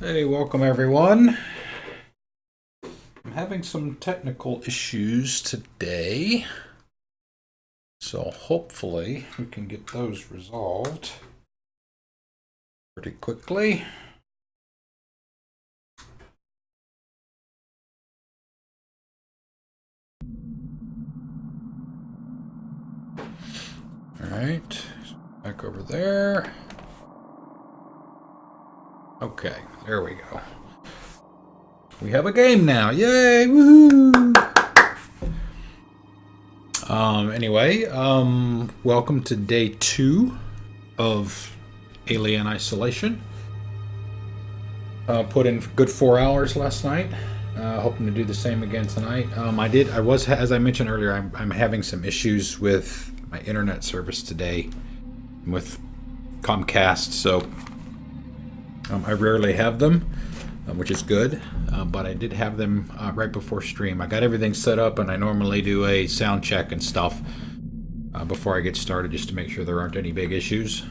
Hey, welcome everyone. I'm having some technical issues today, so hopefully we can get those resolved pretty quickly. All right, back over there. Okay, there we go. We have a game now. Yay! Woohoo! Anyway, welcome to day 2 of Alien Isolation. Put in a good 4 hours last night. Hoping to do the same again tonight. As I mentioned earlier, I'm having some issues with my internet service today with Comcast, so I rarely have them, which is good, but I did have them right before stream. I got everything set up, and I normally do a sound check and stuff before I get started, just to make sure there aren't any big issues.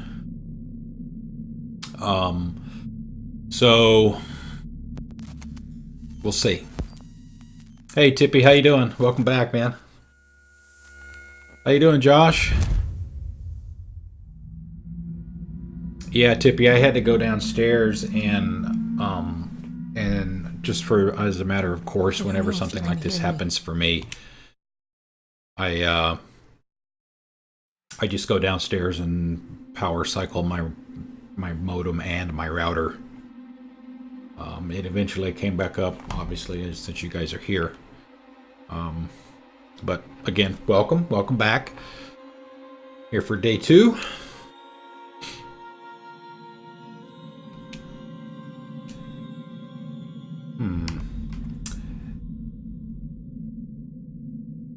So we'll see. Hey Tippy, how you doing? Welcome back, man. How you doing, Josh? Yeah, Tippy, I had to go downstairs and just as a matter of course, whenever something like this happens for me, I just go downstairs and power cycle my modem and my router. It eventually came back up, obviously, since you guys are here. But again, welcome back. Here for day 2.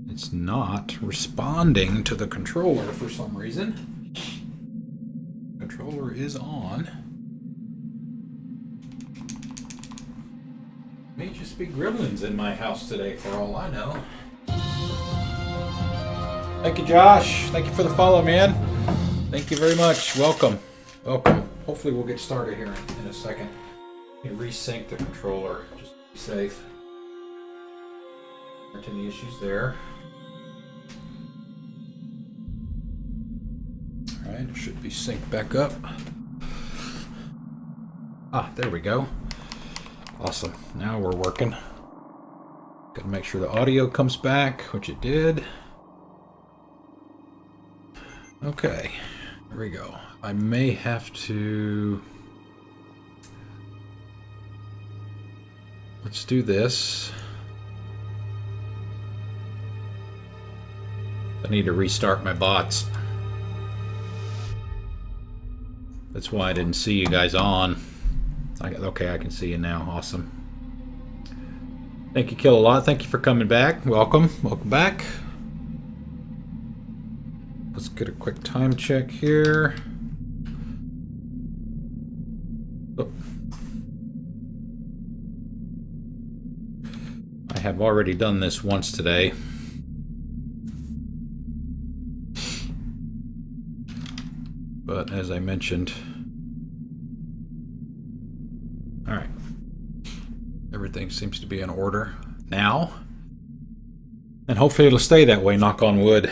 It's not responding to the controller for some reason. Controller is on. May just be gremlins in my house today, for all I know. Thank you, Josh. Thank you for the follow, man. Thank you very much. Welcome. Hopefully we'll get started here in a second. Resync the controller, just to be safe. Aren't any issues there. Alright, it should be synced back up. There we go. Awesome. Now we're working. Gotta make sure the audio comes back, which it did. Okay, there we go. I may have to... Let's do this. I need to restart my bots. That's why I didn't see you guys on. Okay, I can see you now. Awesome. Thank you, Kill a Lot. Thank you for coming back. Welcome back. Let's get a quick time check here. Oh. I have already done this once today. But as I mentioned, all right, everything seems to be in order now, and hopefully it'll stay that way, knock on wood.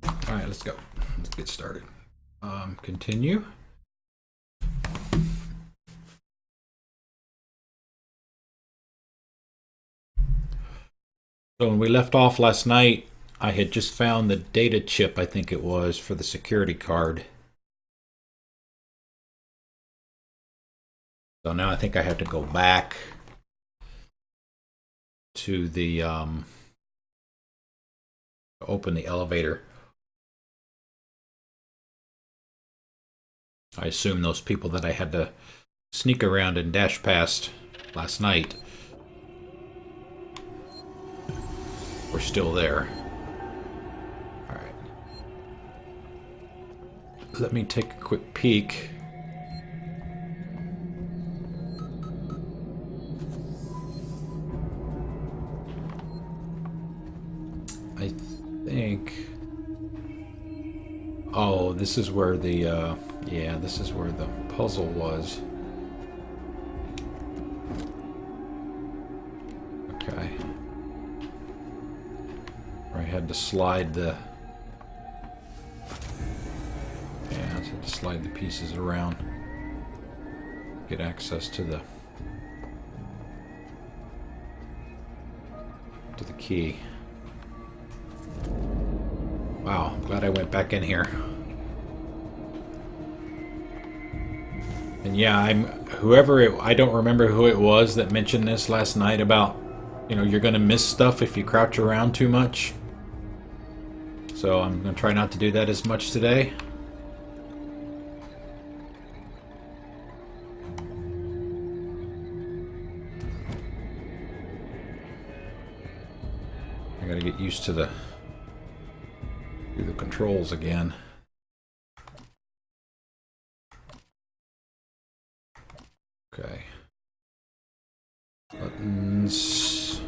All right, let's go. Let's get started. Continue. So when we left off last night, I had just found the data chip, I think it was, for the security card. So now I think I have to go back to the open the elevator. I assume those people that I had to sneak around and dash past last night were still there. Alright. Let me take a quick peek. I think... Oh, this is where the... yeah, this is where the puzzle was. had to slide the... Yeah, I had to slide the pieces around. Get access to the key. Wow, glad I went back in here. And yeah, I don't remember who it was that mentioned this last night about, you know, you're gonna miss stuff if you crouch around too much. So I'm gonna try not to do that as much today. I gotta get used to the controls again. Okay. Buttons.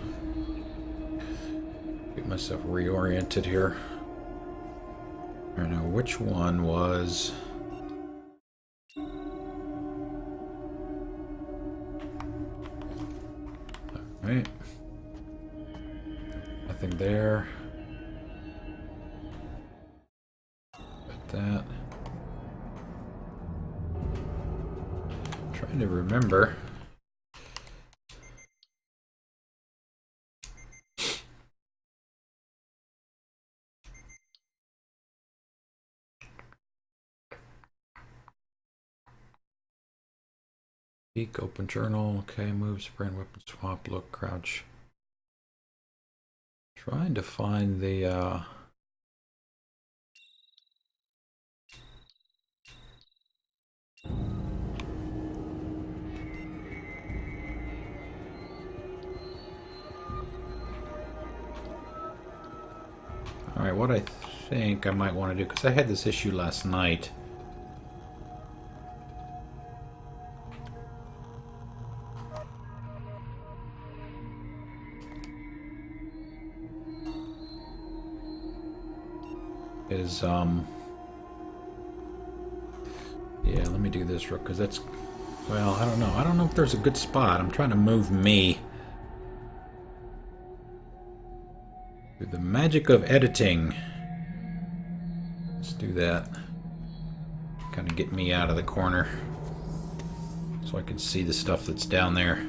Get myself reoriented here. I don't know which one was. Alright. Nothing there. Got that. Trying to remember. Peek, open journal, okay, move, sprint, weapon swap, look, crouch. Trying to find the, Alright, what I think I might want to do, because I had this issue last night. Yeah, let me do this real, because that's, well, I don't know. I don't know if there's a good spot. I'm trying to move me. Through the magic of editing. Let's do that. Kind of get me out of the corner so I can see the stuff that's down there.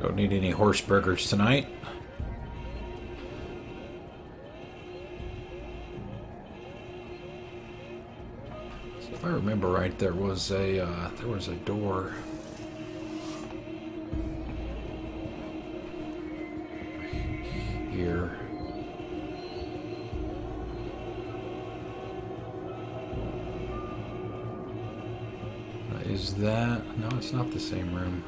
Don't need any horse burgers tonight. So if I remember right, there was a door here. Is that? No, it's not the same room.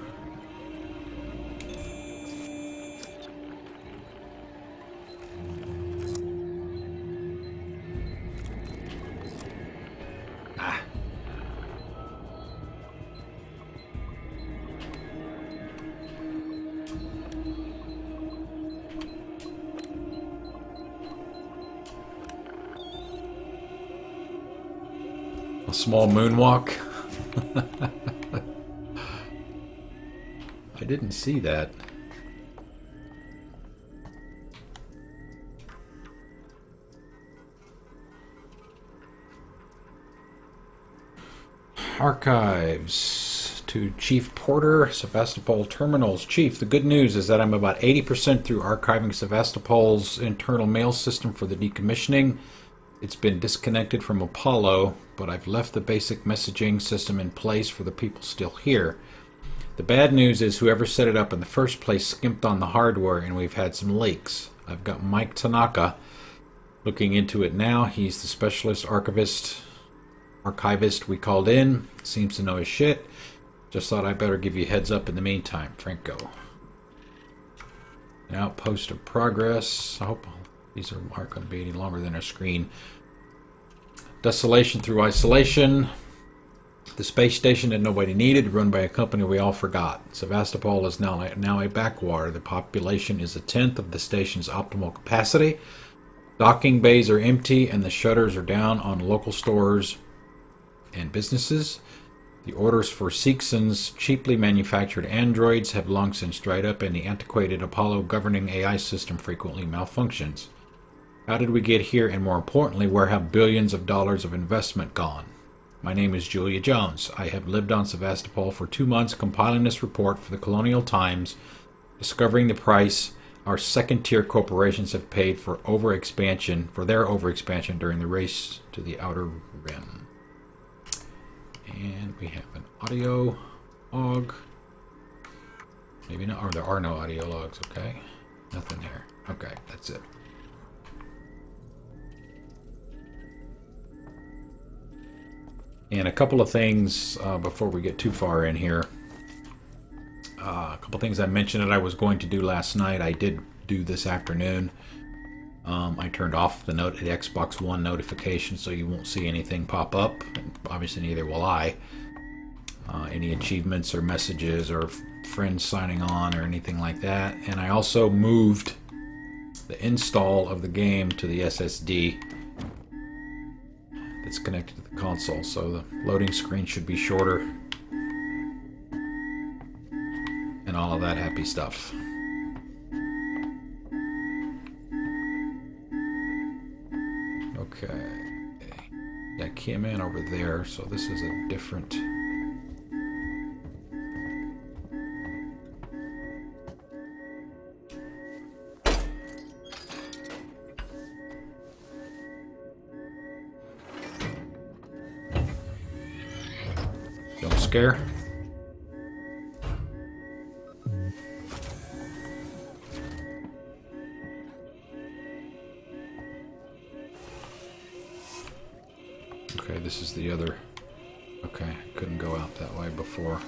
A small moonwalk. I didn't see that. Archives to Chief Porter, Sevastopol Terminals. Chief, the good news is that I'm about 80% through archiving Sevastopol's internal mail system for the decommissioning. It's been disconnected from Apollo, but I've left the basic messaging system in place for the people still here. The bad news is whoever set it up in the first place skimped on the hardware and we've had some leaks. I've got Mike Tanaka looking into it now. He's the specialist archivist we called in. Seems to know his shit. Just thought I'd better give you a heads up in the meantime. Franco. Outpost of progress. I hope these aren't going to be any longer than our screen. Desolation through isolation. The space station that nobody needed, run by a company we all forgot. Sevastopol is now a backwater. The population is a tenth of the station's optimal capacity. Docking bays are empty and the shutters are down on local stores and businesses. The orders for Seegson's cheaply manufactured androids have long since dried up, and the antiquated Apollo governing AI system frequently malfunctions. How did we get here, and more importantly, where have billions of dollars of investment gone? My name is Julia Jones. I have lived on Sevastopol for 2 months compiling this report for the Colonial Times, discovering the price our second-tier corporations have paid for their overexpansion during the race to the outer rim. And we have an audio log. Maybe not, or there are no audio logs, okay? Nothing there. Okay, that's it. And a couple of things before we get too far in here. A couple things I mentioned that I was going to do last night. I did do this afternoon. I turned off the Xbox One notification so you won't see anything pop up. Obviously, neither will I. Any achievements or messages or friends signing on or anything like that. And I also moved the install of the game to the SSD that's connected to the console, so the loading screen should be shorter and all of that happy stuff. Okay, I came in over there, so this is a different. Don't scare. Okay, this is the other. Okay, couldn't go out that way before.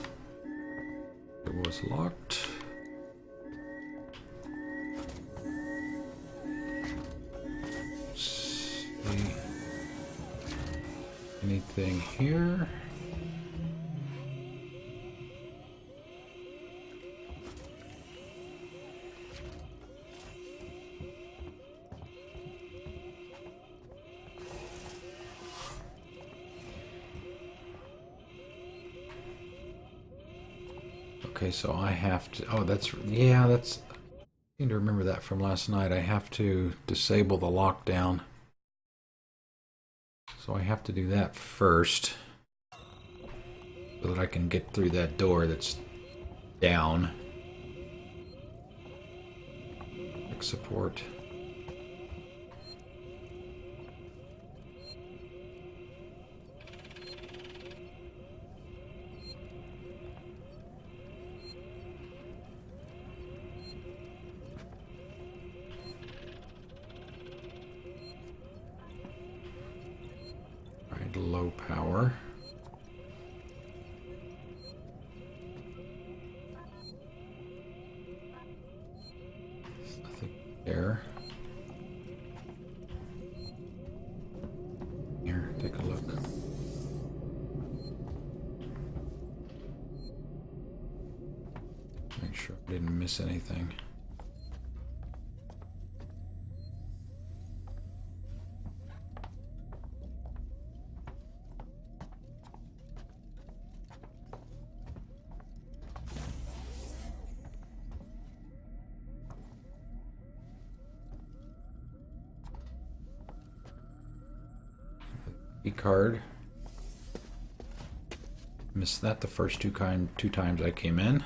It was locked. See anything here? Okay, so I have to. Oh, that's. I seem to remember that from last night. I have to disable the lockdown. So I have to do that first, so that I can get through that door that's down. Quick support. Low power. There's nothing there. Here, take a look. Make sure I didn't miss anything. Card. Missed that the first two times I came in.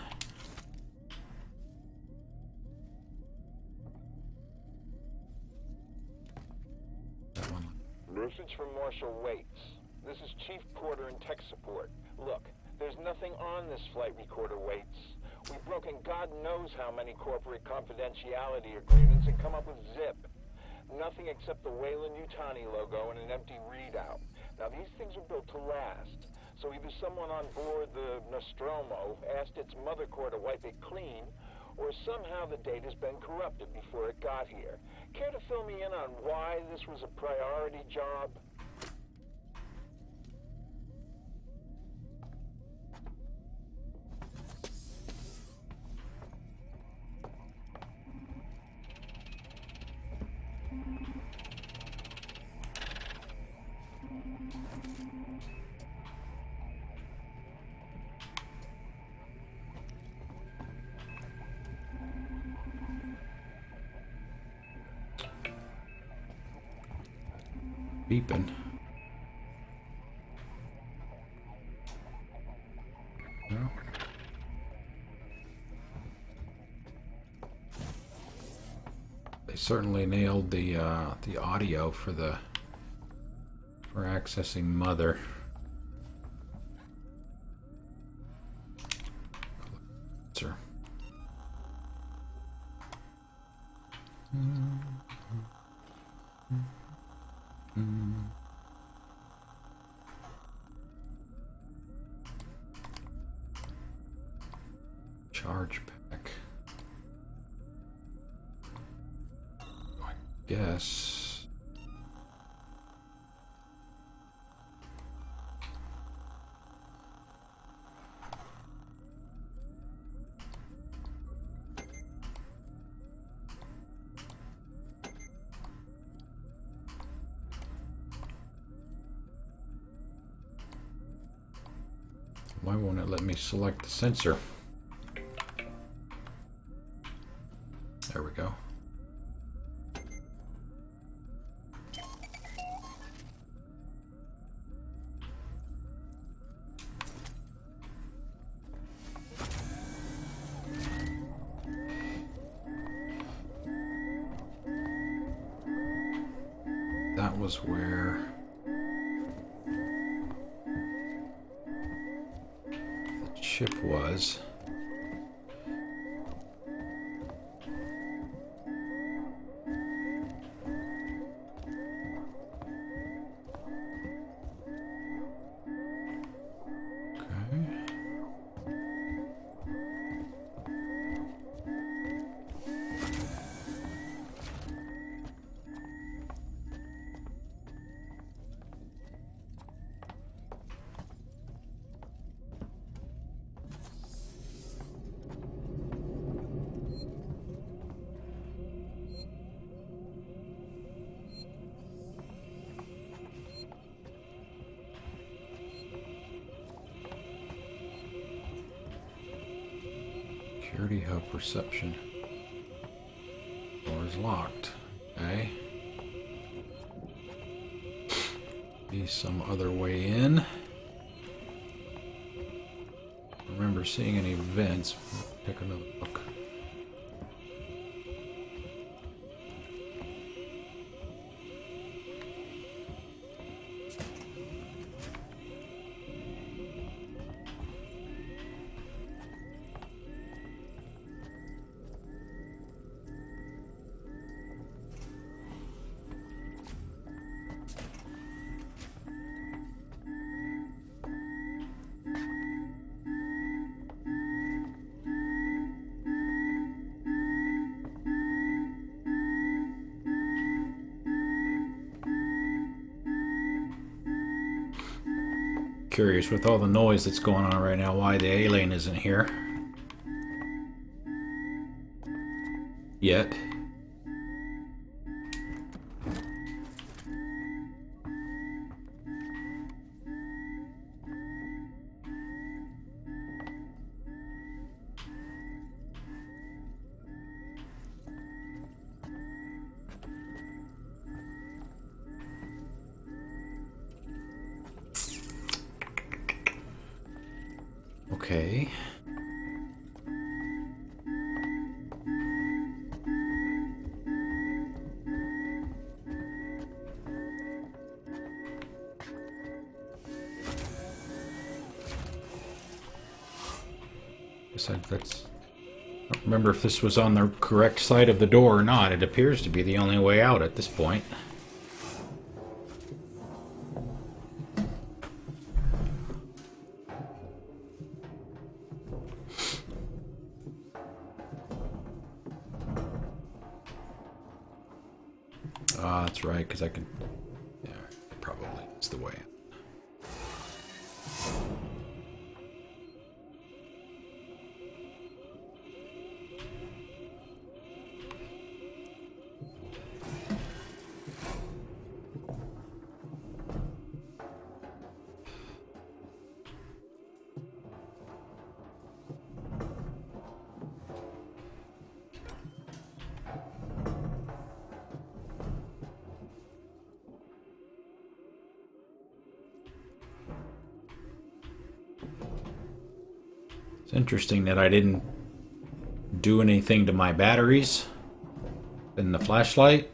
That one. Message from Marshal Waits. This is Chief Porter and Tech Support. Look, there's nothing on this flight recorder, Waits. We've broken God knows how many corporate confidentiality agreements and come up with zip. Nothing except the Weyland-Yutani logo and an empty readout. Now, these things are built to last, so either someone on board the Nostromo asked its mother core to wipe it clean, or somehow the data's been corrupted before it got here. Care to fill me in on why this was a priority job? beeping. No. They certainly nailed the audio for accessing Mother. Sir. Charge pack. I guess. Why won't it let me select the sensor? There we go. That was where the chip was. Security hub reception. Door is locked. Okay. Be some other way in. Remember seeing any vents. Take another look. Curious with all the noise that's going on right now why the alien isn't here yet. Okay. Guess that's. I don't remember if this was on the correct side of the door or not. It appears to be the only way out at this point. That's right, because I can... Yeah, probably. It's the way. It's interesting that I didn't do anything to my batteries in the flashlight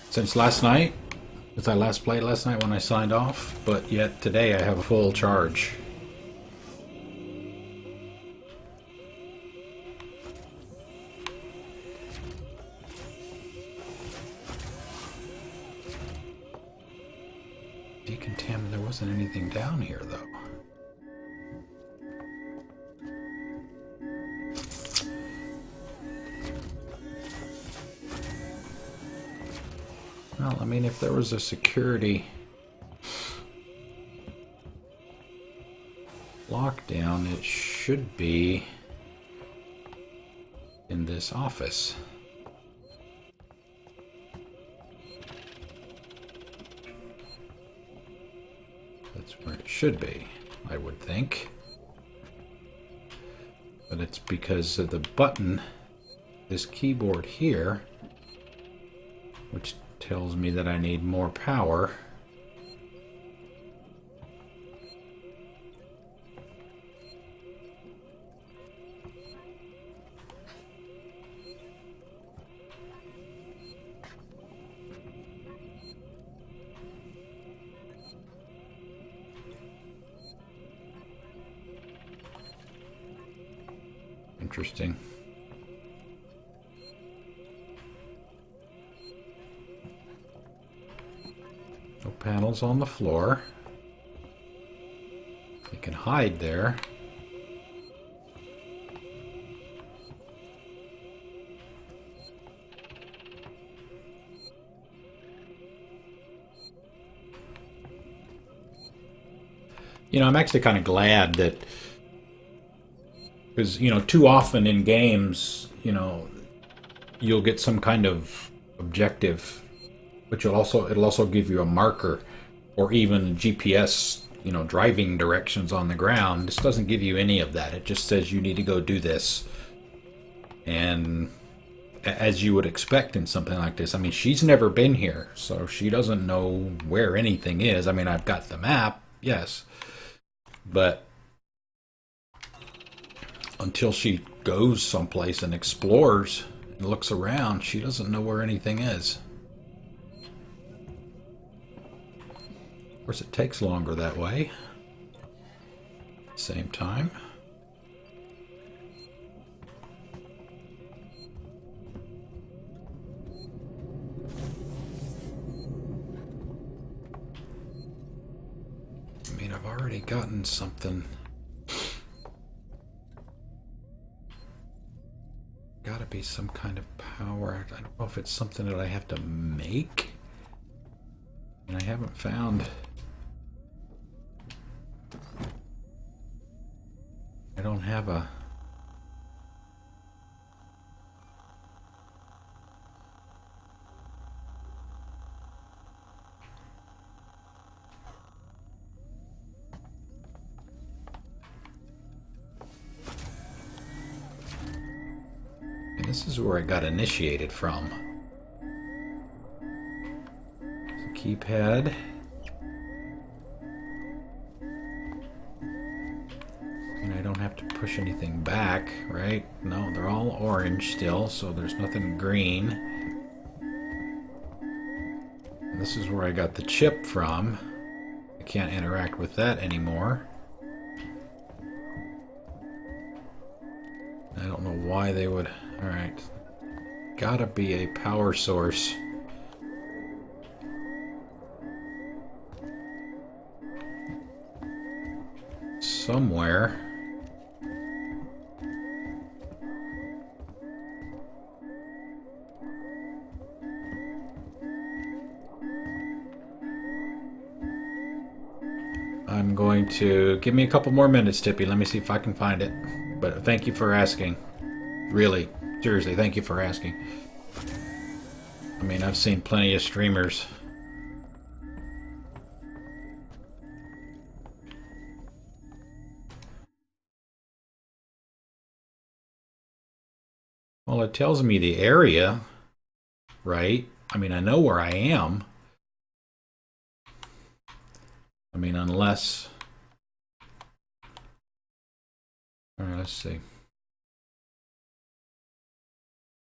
since last night, since I last played last night when I signed off, but yet today I have a full charge. Decontaminate, there wasn't anything down here though. Well, I mean, if there was a security lockdown, it should be in this office. That's where it should be, I would think. But it's because of the button, this keyboard here, which tells me that I need more power. Interesting. No panels on the floor. You can hide there. You know, I'm actually kind of glad that, because, you know, too often in games, you know, you'll get some kind of objective, but it'll also give you a marker or even GPS, you know, driving directions on the ground. This doesn't give you any of that. It just says you need to go do this. And as you would expect in something like this, I mean, she's never been here, so she doesn't know where anything is. I mean, I've got the map, yes, but until she goes someplace and explores and looks around, she doesn't know where anything is. Of course, it takes longer that way. Same time. I mean, I've already gotten something. Gotta be some kind of power. I don't know if it's something that I have to make. And I haven't found. I don't have a. And this is where I got initiated from. There's a keypad. And I don't have to push anything back, right? No, they're all orange still, so there's nothing green. And this is where I got the chip from. I can't interact with that anymore. I don't know why they would. Alright. Gotta be a power source. Somewhere. I'm going to give me a couple more minutes, Tippy. Let me see if I can find it. But thank you for asking. Really, seriously, thank you for asking. I mean, I've seen plenty of streamers. Well, it tells me the area, right? I mean, I know where I am. I mean, unless All right, let's see.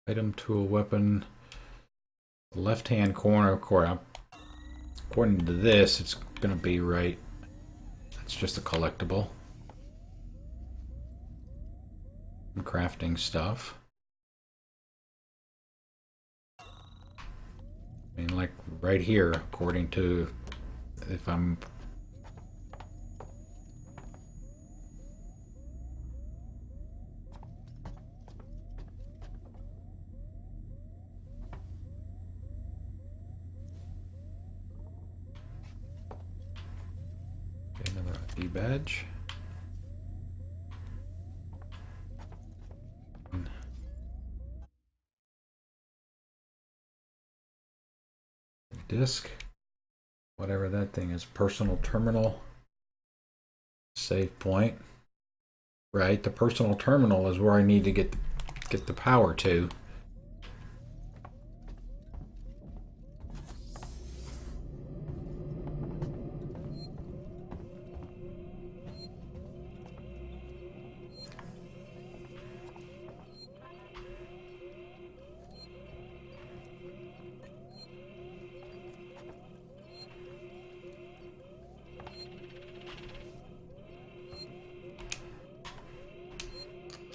Item, tool, weapon. Left-hand corner, of course. According to this, it's going to be right. It's just a collectible. And crafting stuff. I mean, like right here, according to if I'm. Okay, another ID badge. Disk, whatever that thing is, personal terminal, save point. Right, the personal terminal is where I need to get the power to.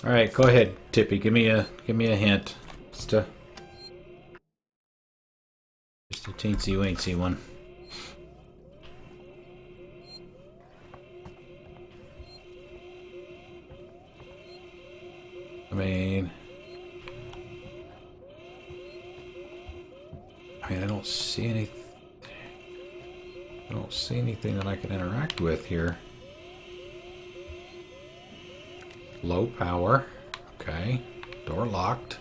All right, go ahead, Tippy. Give me a hint. Just a teensy weensy one. I mean, I don't see any. I don't see anything that I can interact with here. Low power. Okay. Door locked.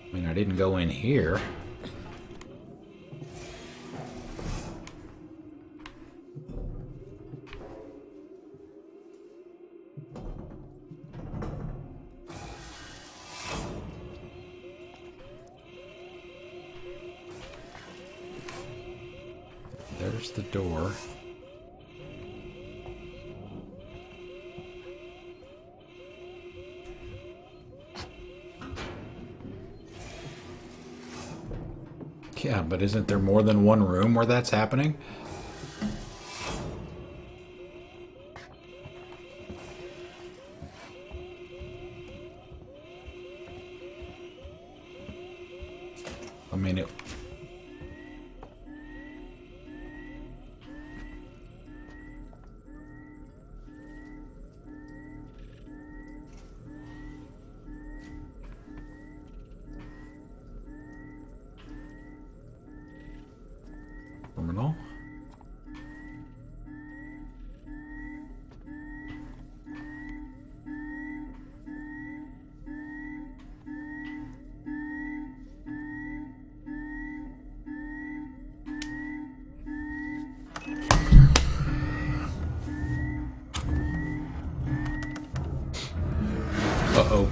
I mean, I didn't go in here. There's the door. Yeah, but isn't there more than one room where that's happening? I mean, it... Terminal. Uh-oh.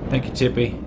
Thank you, Tippy.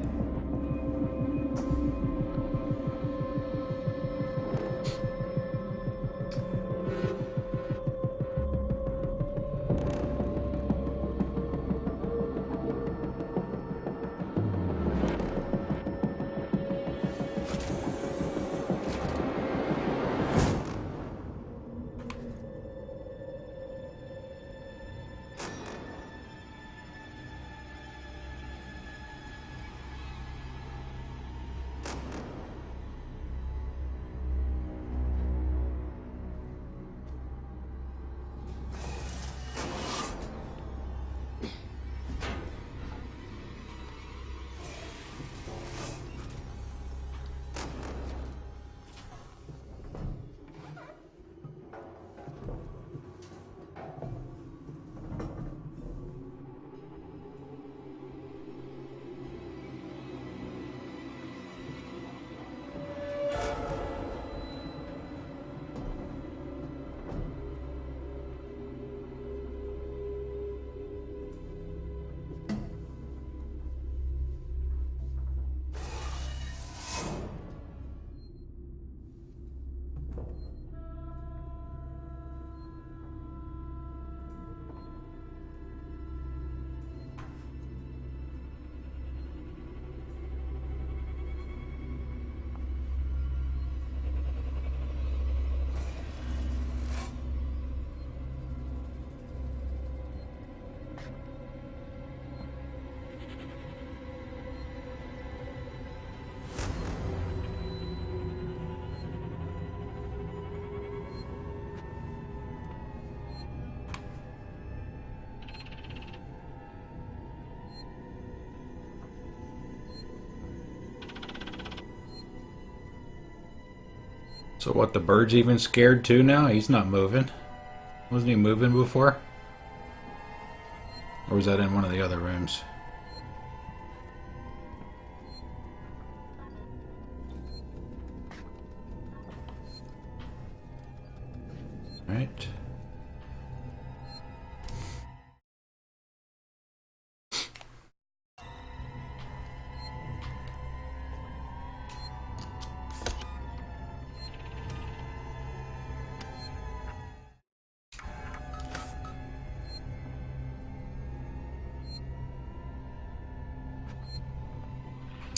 So what, the bird's even scared too now? He's not moving. Wasn't he moving before? Or was that in one of the other rooms? Right.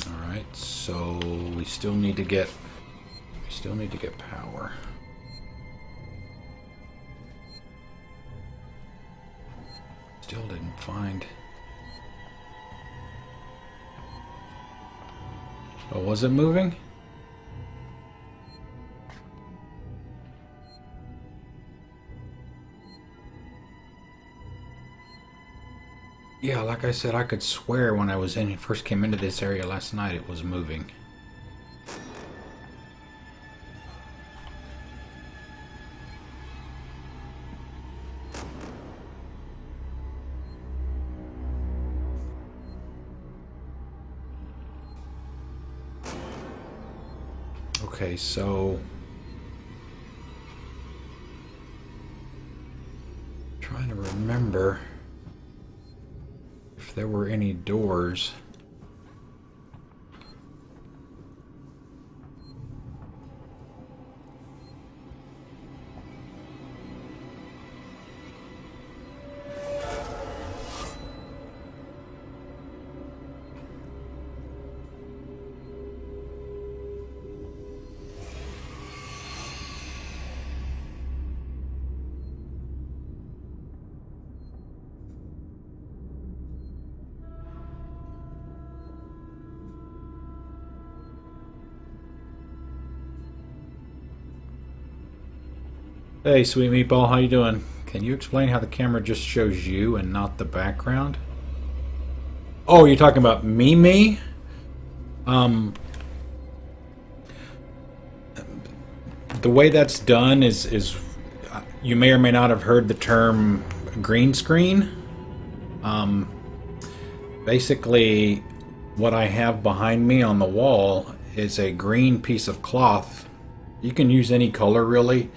Alright, so we still need to get power. Still didn't find. Oh, was it moving? Yeah, like I said, I could swear when I was first came into this area last night it was moving. Okay, so trying to remember if there were any doors. Hey, sweet meatball, how you doing? Can you explain how the camera just shows you and not the background? Oh, you're talking about me? The way that's done is you may or may not have heard the term green screen. Basically, what I have behind me on the wall is a green piece of cloth. You can use any color, really.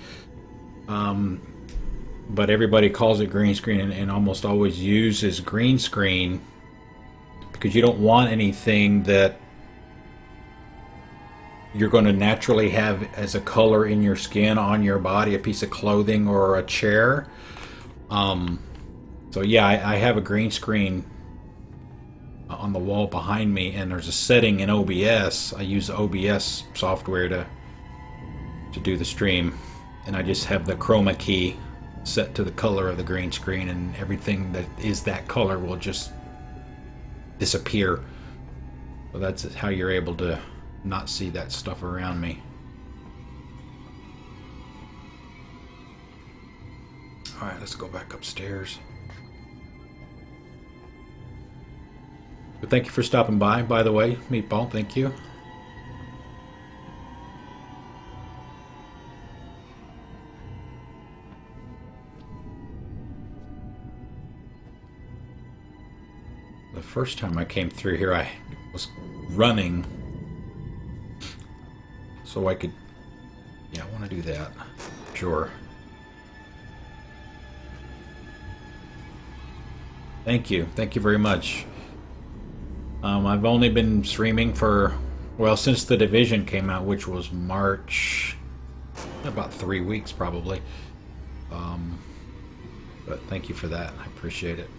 But everybody calls it green screen and almost always uses green screen because you don't want anything that you're going to naturally have as a color in your skin, on your body, a piece of clothing or a chair. So yeah, I have a green screen on the wall behind me, and there's a setting in OBS. I use OBS software to do the stream, and I just have the chroma key set to the color of the green screen, and everything that is that color will just disappear. So that's how you're able to not see that stuff around me. Alright, let's go back upstairs. But thank you for stopping by the way, Meatball, thank you. The first time I came through here, I was running so I could... Yeah, I want to do that. Sure. Thank you. Thank you very much. I've only been streaming for, well, since The Division came out, which was March, about 3 weeks probably. But thank you for that. I appreciate it.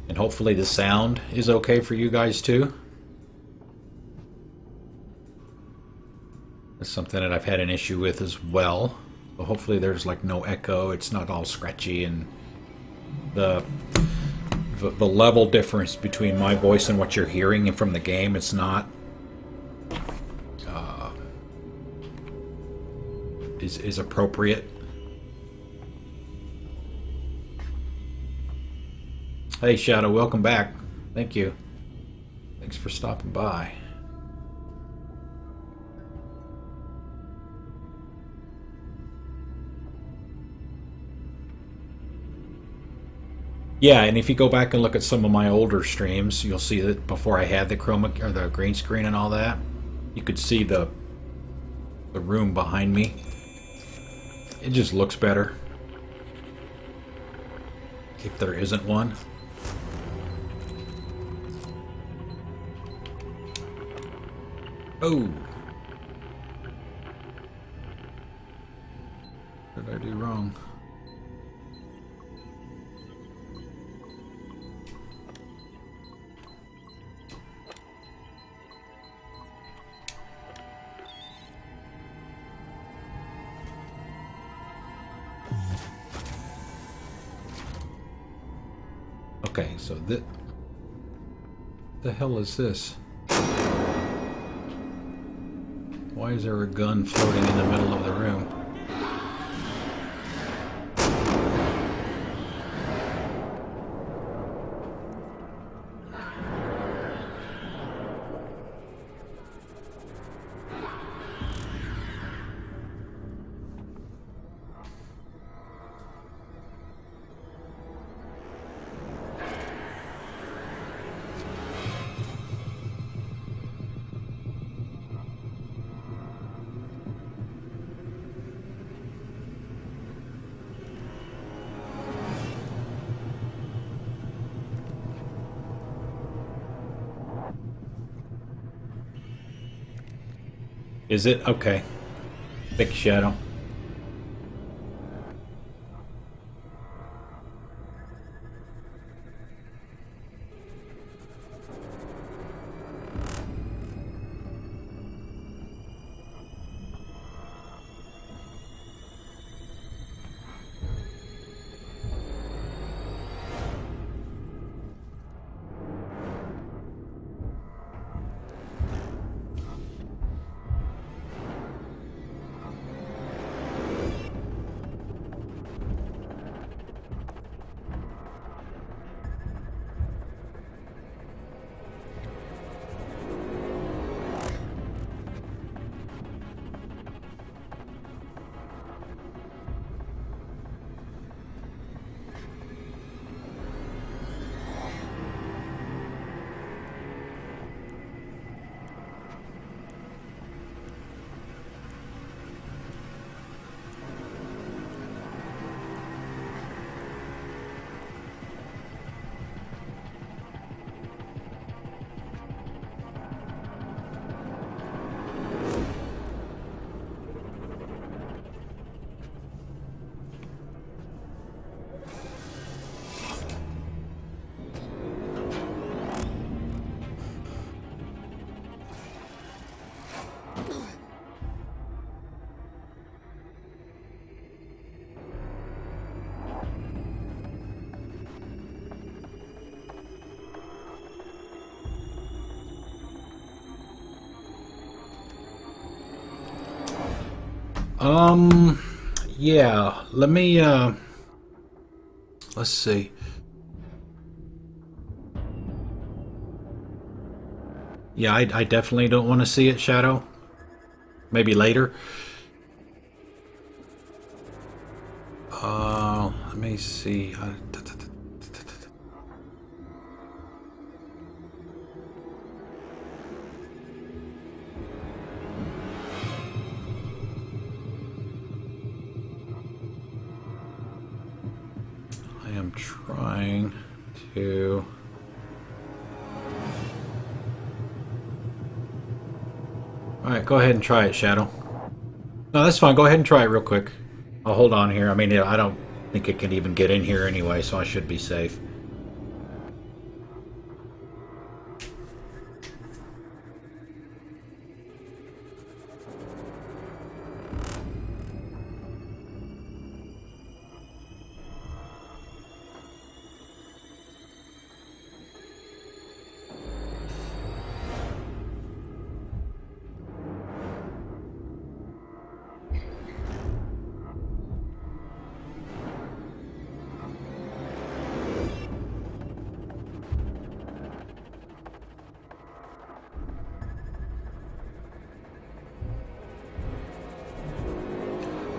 And hopefully the sound is okay for you guys too. That's something that I've had an issue with as well. So hopefully there's like no echo, it's not all scratchy, and the level difference between my voice and what you're hearing from the game, it's not is appropriate. Hey Shadow, welcome back. Thank you. Thanks for stopping by. Yeah, and if you go back and look at some of my older streams, you'll see that before I had the chroma or the green screen and all that, you could see the room behind me. It just looks better if there isn't one. Oh. What did I do wrong? Okay, so the hell is this? Why is there a gun floating in the middle of the room? Is it? Okay. Big shadow. Yeah, let me, let's see. Yeah, I definitely don't want to see it, Shadow. Maybe later. Let me see. I am trying to... Alright, go ahead and try it, Shadow. No, that's fine. Go ahead and try it real quick. I'll hold on here. I mean, I don't think it can even get in here anyway, so I should be safe.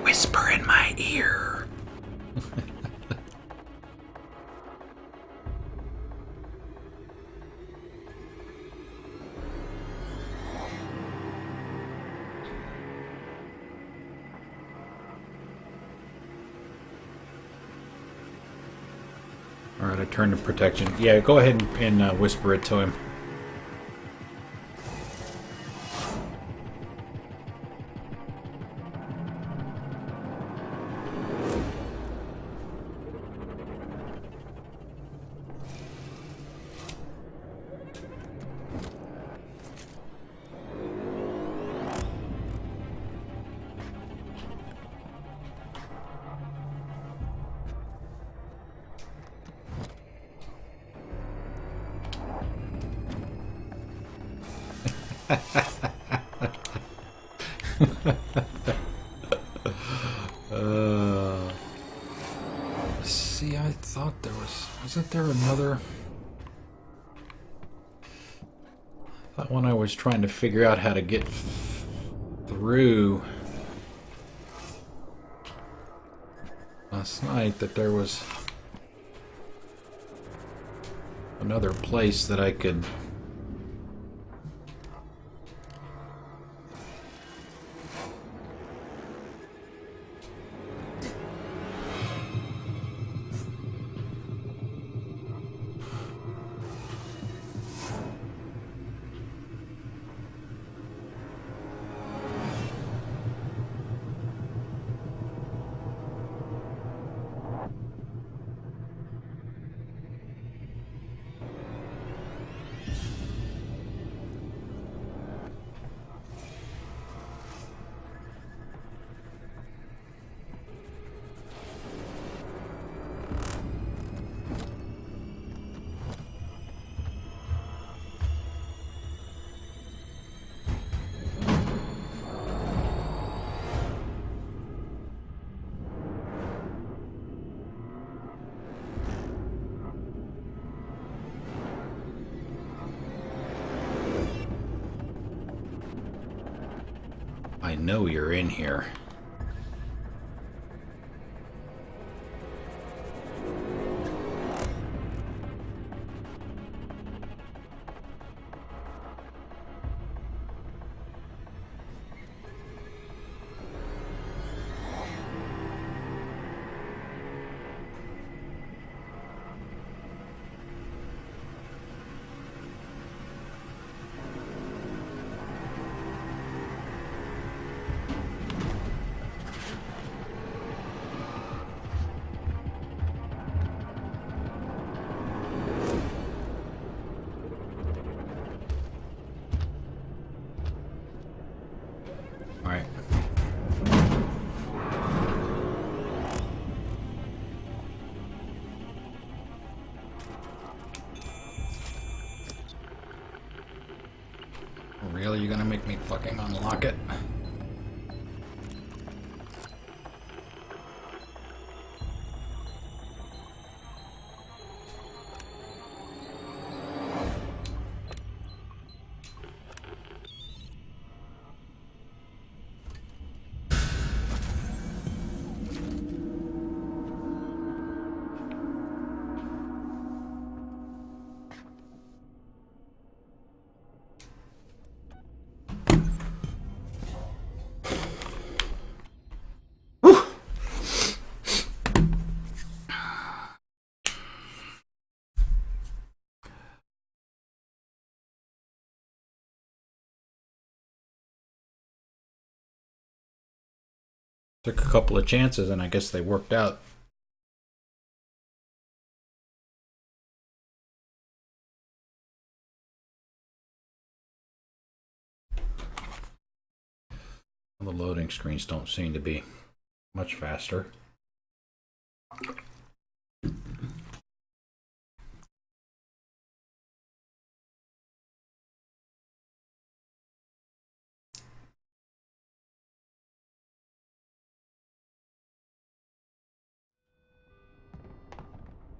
Whisper in my ear. Alright, I turned to protection. Yeah, go ahead and whisper it to him. See, I thought there wasn't there another? That one I was trying to figure out how to get through last night, that there was another place that I could. I know you're in here. All right. Really? You're gonna make me fucking unlock it? Took a couple of chances and I guess they worked out. The loading screens don't seem to be much faster.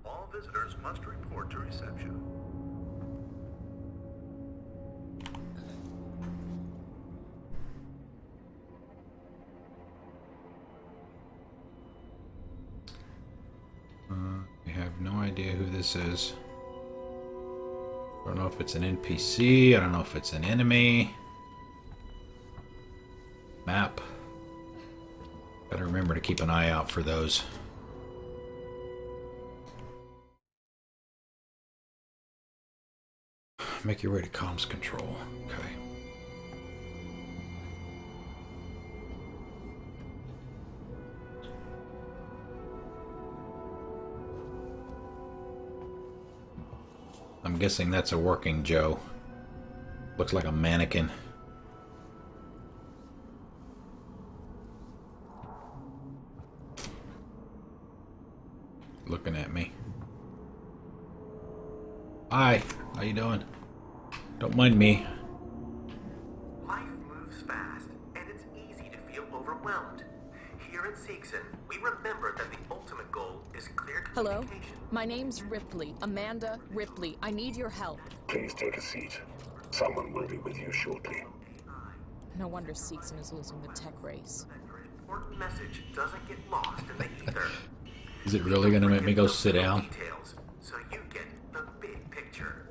All visitors must report to reception. We have no idea who this is. I don't know if it's an NPC. I don't know if it's an enemy. Map. Gotta remember to keep an eye out for those. Make your way to comms control. Okay. I'm guessing that's a working Joe. Looks like a mannequin. Looking at me. Hi, how you doing? Don't mind me. Life moves fast, and it's easy to feel overwhelmed. Here at Seegson, we remember that the ultimate goal is clear Hello? communication. My name's Ripley. Amanda Ripley. I need your help. Please take a seat. Someone will be with you shortly. No wonder Seegson is losing the tech race. Your important message doesn't get lost in the ether. Is it really gonna make me go sit down? Details, so you get the big picture.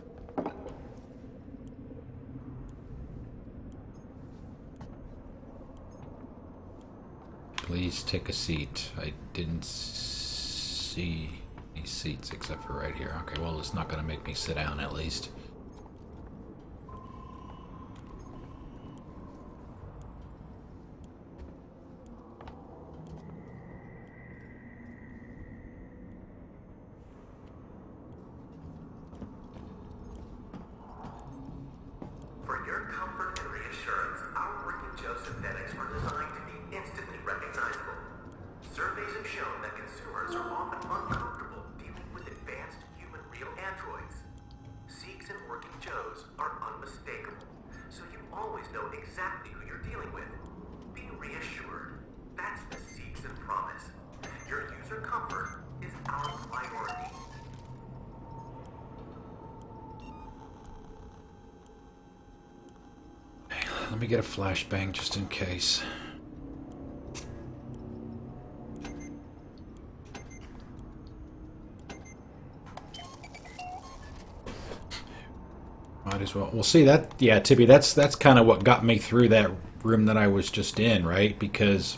Please take a seat. I didn't see any seats except for right here. Okay, well, it's not gonna make me sit down at least. For your comfort and reassurance, our working Joe synthetics are designed to be instantly recognizable. Surveys have shown that consumers are often uncomfortable dealing with advanced human real androids. Seegson working Joes are unmistakable, so you always know exactly who you're dealing with. Be reassured. That's the Seegson promise. Your user comfort is our priority. Let me get a flashbang just in case. Might as well. Well, see that, yeah, Tibby. That's kind of what got me through that room that I was just in, right? Because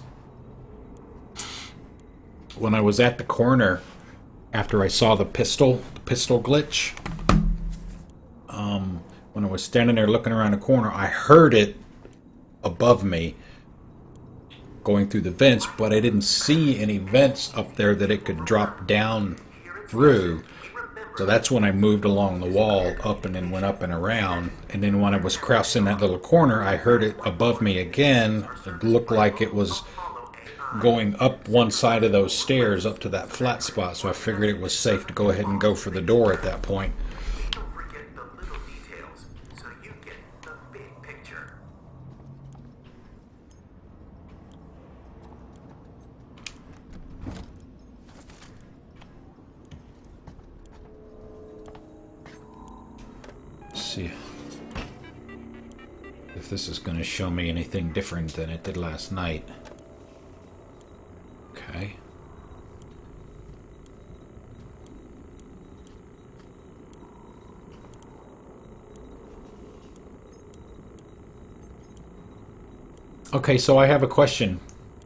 when I was at the corner, after I saw the pistol glitch, when I was standing there looking around the corner, I heard it above me going through the vents, but I didn't see any vents up there that it could drop down through. So that's when I moved along the wall up and then went up and around. And then when I was crossing that little corner, I heard it above me again. It looked like it was going up one side of those stairs up to that flat spot. So I figured it was safe to go ahead and go for the door at that point. Don't forget the little details, so you get the big picture. Let's see if this is going to show me anything different than it did last night. Okay. Okay, so I have a question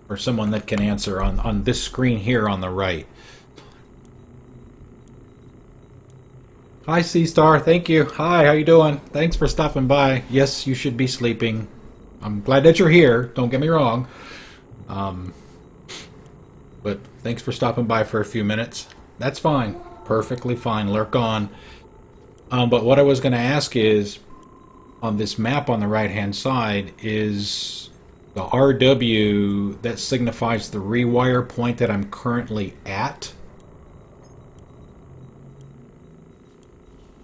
for someone that can answer on this screen here on the right. Hi, C-Star. Thank you. Hi, how you doing? Thanks for stopping by. Yes, you should be sleeping. I'm glad that you're here. Don't get me wrong. But thanks for stopping by for a few minutes. That's fine. Perfectly fine. Lurk on. But what I was going to ask is, on this map on the right-hand side, is the RW that signifies the rewire point that I'm currently at?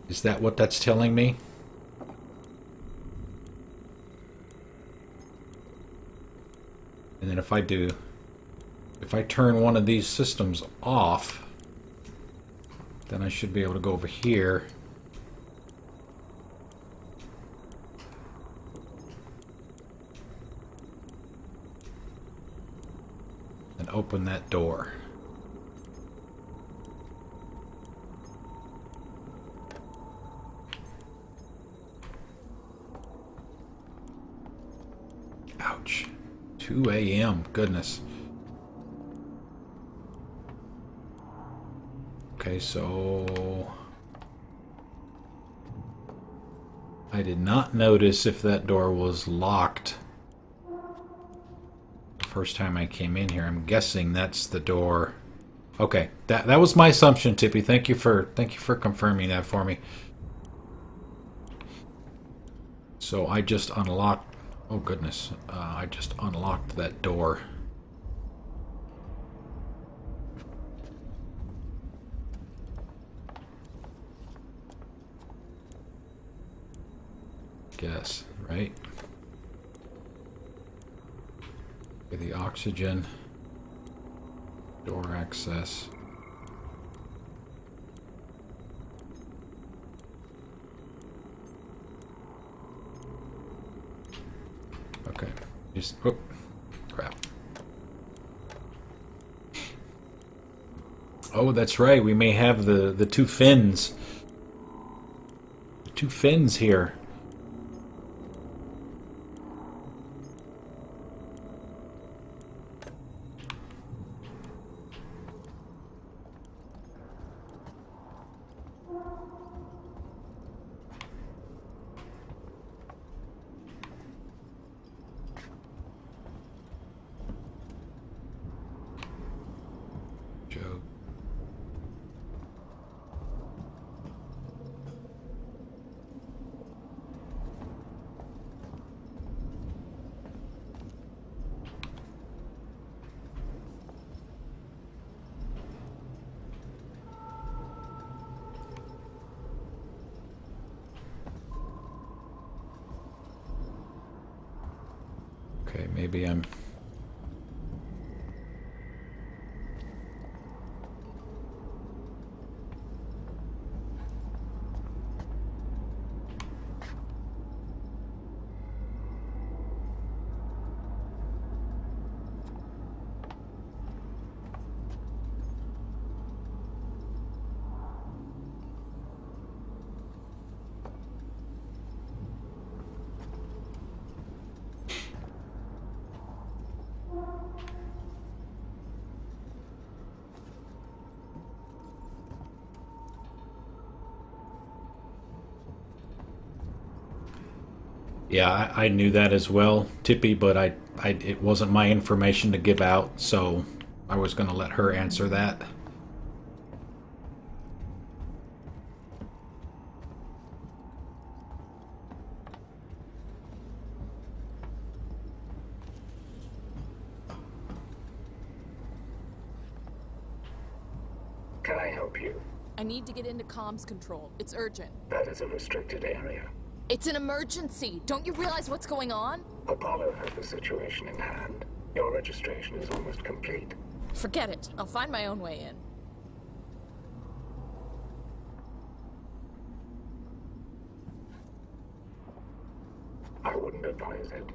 Is that what that's telling me? And then if I turn one of these systems off, then I should be able to go over here. And open that door. Ouch. 2 a.m. Goodness. Okay, so I did not notice if that door was locked the first time I came in here. I'm guessing that's the door. Okay, that was my assumption, Tippy. Thank you for confirming that for me. So I just unlocked. Oh goodness, I just unlocked that door. Guess, right? Okay, the oxygen, door access. Okay, just, oh, crap. Oh, that's right, we may have the two fins. The two fins here. Joe. Okay, maybe I'm... Yeah, I knew that as well, Tippy, but it wasn't my information to give out, so I was going to let her answer that. Can I help you? I need to get into comms control. It's urgent. That is a restricted area. It's an emergency. Don't you realize what's going on? Apollo has the situation in hand. Your registration is almost complete. Forget it. I'll find my own way in. I wouldn't advise it.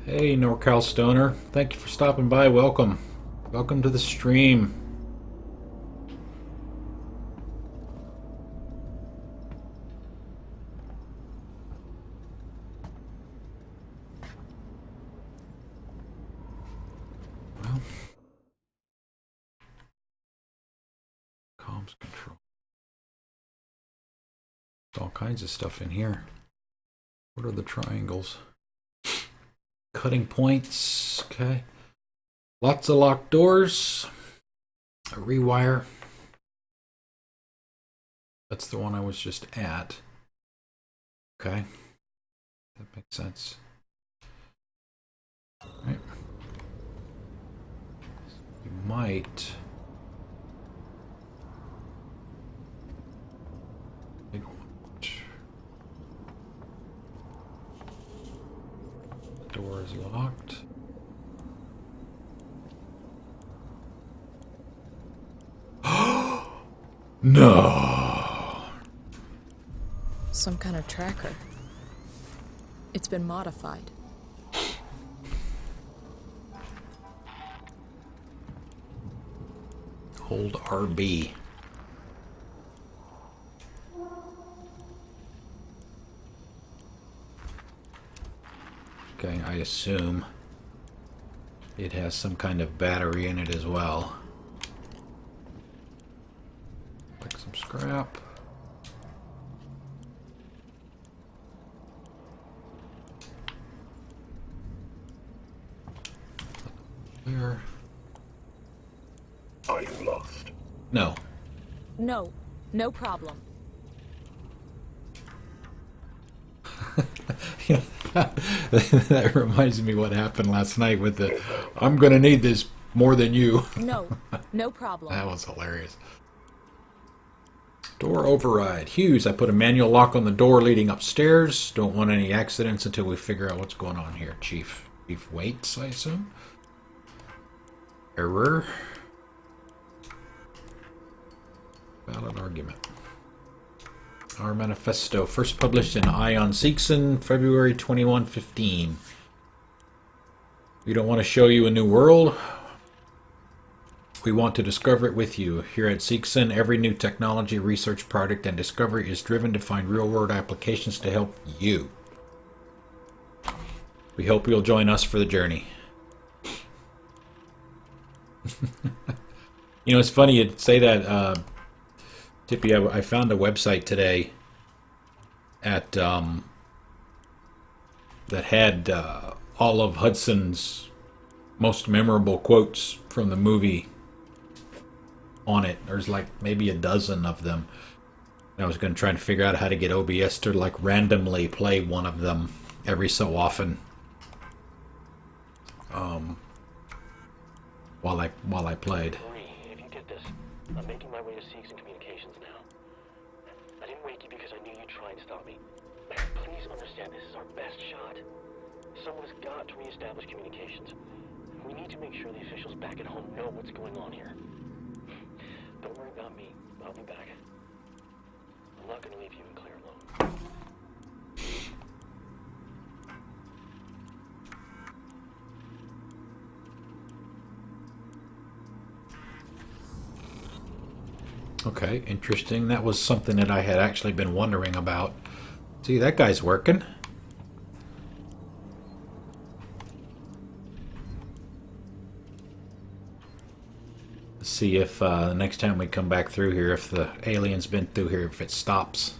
Hey, NorCal Stoner. Thank you for stopping by. Welcome. Welcome to the stream. Well, comms control. There's all kinds of stuff in here. What are the triangles? Cutting points. Okay. Lots of locked doors. A rewire. That's the one I was just at. Okay. That makes sense. All right. You might... Door is locked. No. Some kind of tracker. It's been modified. Hold RB. Okay, I assume it has some kind of battery in it as well. Like some scrap. Where? Are you lost? No. No, no problem. That reminds me what happened last night with the I'm gonna need this more than you. No, no problem. That was hilarious. Door override. Hughes, I put a manual lock on the door leading upstairs. Don't want any accidents until we figure out what's going on here. Chief waits, I assume. Error. Valid argument. Our manifesto, first published in Ion Seekson, February 2115. We don't want to show you a new world. We want to discover it with you. Here at Seekson, every new technology, research, product, and discovery is driven to find real-world applications to help you. We hope you'll join us for the journey. You know, it's funny you'd say that, Tippy. I found a website today at that had all of Hudson's most memorable quotes from the movie on it. There's like maybe a dozen of them. I was going to try and figure out how to get OBS to like randomly play one of them every so often. While I played. If you get this, I'm making my way to Seekson Communications now. I didn't wake you because I knew you'd try and stop me. Please understand this is our best shot. Someone's got to reestablish communications. We need to make sure the officials back at home know what's going on here. Don't worry about me. I'll be back. I'm not going to leave you and Claire alone. Okay, interesting. That was something that I had actually been wondering about. See, that guy's working. Let's see if the next time we come back through here, if the alien's been through here, if it stops.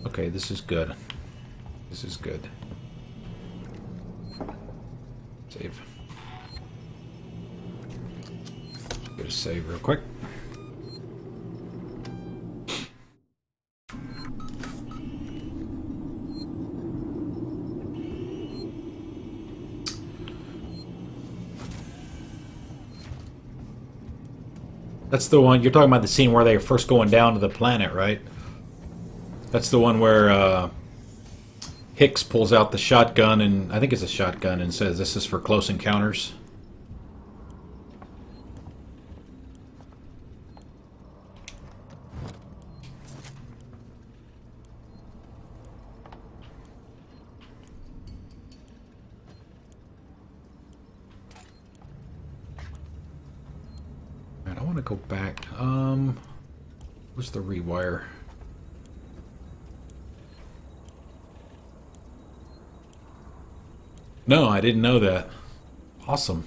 Okay, this is good. This is good. Save. Go to save real quick. That's the one you're talking about, the scene where they're first going down to the planet, right? That's the one where Hicks pulls out the shotgun, and I think it's a shotgun, and says this is for close encounters. Alright, I want to go back. Where's the rewire? No, I didn't know that. Awesome.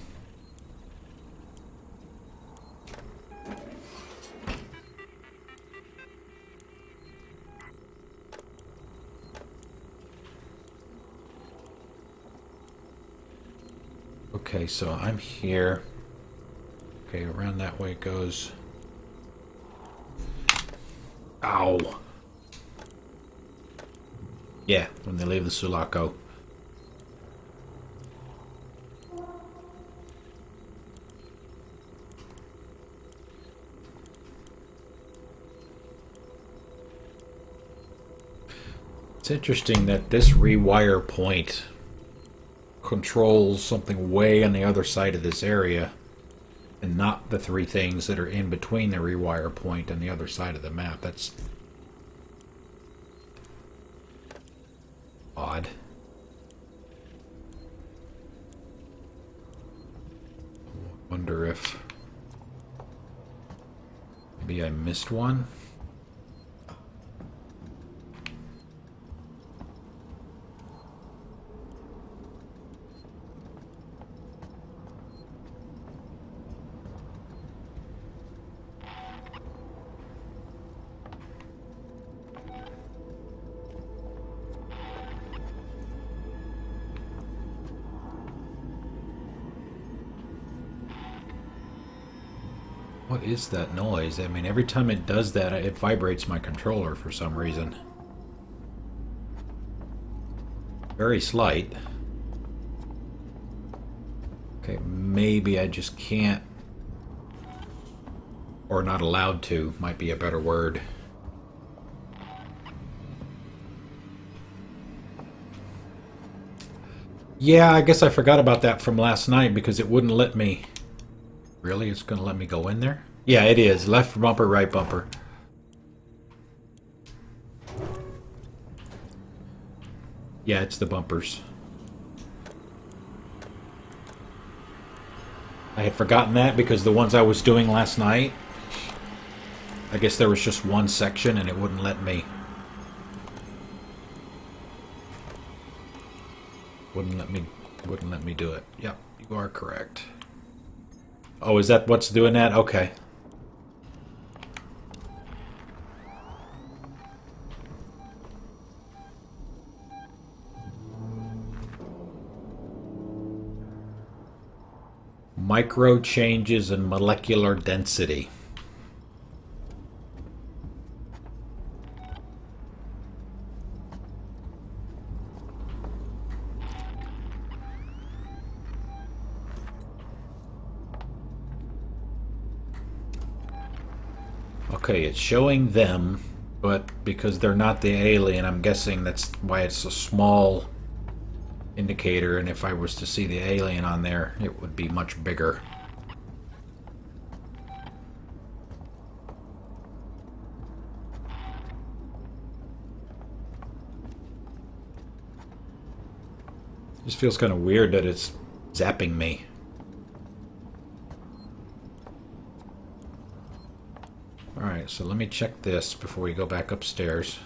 Okay, so I'm here. Okay, around that way it goes. Ow! Yeah, when they leave the Sulaco. It's interesting that this rewire point controls something way on the other side of this area and not the three things that are in between the rewire point and the other side of the map. That's odd. Wonder if maybe I missed one. What is that noise? I mean, every time it does that, it vibrates my controller for some reason. Very slight. Okay, maybe I just can't, or not allowed to, might be a better word. Yeah, I guess I forgot about that from last night because it wouldn't let me. Really? It's going to let me go in there? Yeah, it is. Left bumper, right bumper. Yeah, it's the bumpers. I had forgotten that because the ones I was doing last night, I guess there was just one section and it wouldn't let me. Wouldn't let me do it. Yep, you are correct. Oh, is that what's doing that? Okay. Micro changes in molecular density. Okay, it's showing them, but because they're not the alien, I'm guessing that's why it's a small indicator, and if I was to see the alien on there, it would be much bigger. Just feels kind of weird that it's zapping me. Alright, so let me check this before we go back upstairs.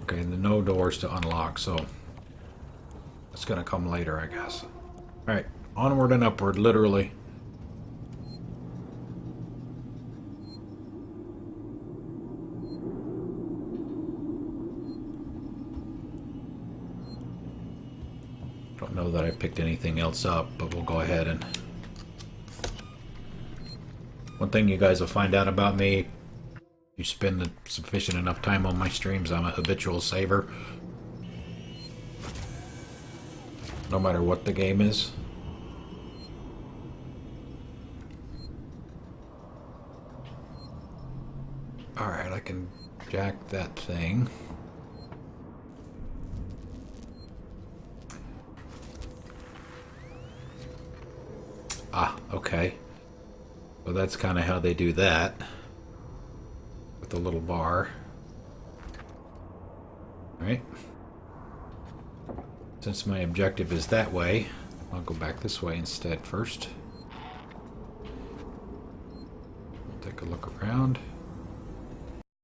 Okay, the no doors to unlock, so that's gonna come later, I guess. Alright, onward and upward, literally. Don't know that I picked anything else up, but we'll go ahead and... One thing you guys will find out about me, you spend sufficient enough time on my streams, I'm a habitual saver. No matter what the game is. Alright, I can jack that thing. Ah, okay. So that's kind of how they do that. With the little bar. Right? Since my objective is that way, I'll go back this way instead first. Take a look around.